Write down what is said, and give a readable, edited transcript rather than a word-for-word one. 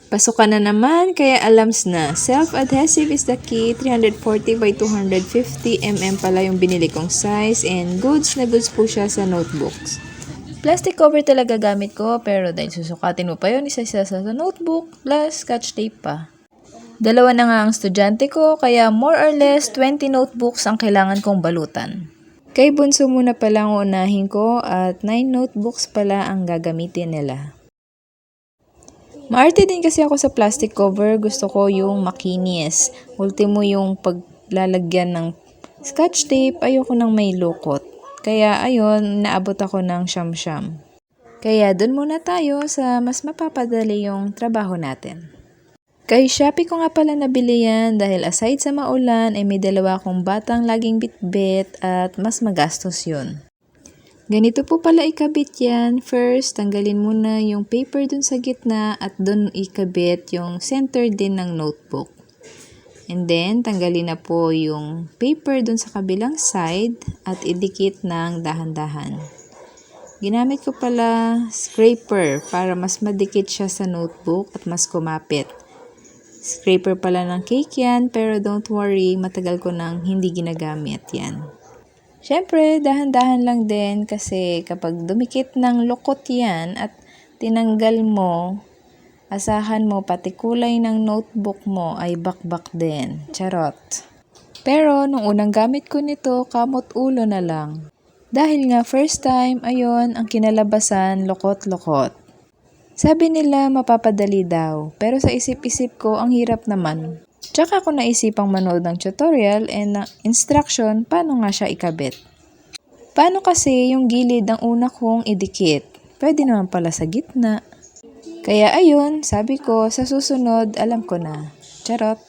Pasukan na naman, kaya alams na. Self-adhesive is the key. 340 by 250 mm pala yung binili kong size and goods na goods po siya sa notebooks. Plastic cover talaga gamit ko pero dahil susukatin mo pa yun isa-isa sa notebook plus scotch tape pa. Dalawa na nga ang estudyante ko kaya more or less 20 notebooks ang kailangan kong balutan. Kay bunso muna pala ang unahin ko at 9 notebooks pala ang gagamitin nila. Maarte din kasi ako sa plastic cover. Gusto ko yung makinis. Ultimo yung paglalagyan ng scotch tape, ayoko nang may lukot. Kaya ayun, naabot ako ng siyam-siyam. Kaya dun muna tayo sa mas mapapadali yung trabaho natin. Kay Shopee ko nga pala nabili yan dahil aside sa maulan ay may dalawa akong batang laging bitbit at mas magastos yun. Ganito po pala ikabit yan. First, tanggalin muna yung paper dun sa gitna at dun ikabit yung center din ng notebook. And then, tanggalin na po yung paper dun sa kabilang side at idikit ng dahan-dahan. Ginamit ko pala scraper para mas madikit siya sa notebook at mas kumapit. Scraper pala ng cake yan pero don't worry, matagal ko nang hindi ginagamit yan. Siyempre, dahan-dahan lang din kasi kapag dumikit ng lukot yan at tinanggal mo, asahan mo pati kulay ng notebook mo ay bakbak din. Charot. Pero nung unang gamit ko nito, kamot ulo na lang. Dahil nga first time, ayun, ang kinalabasan, lokot-lokot. Sabi nila mapapadali daw, pero sa isip-isip ko, ang hirap naman. Tsaka ako naisipang manood ng tutorial and instruction paano nga siya ikabit. Paano kasi yung gilid ang una kong idikit? Pwede naman pala sa gitna. Kaya ayun, sabi ko sa susunod alam ko na. Charot!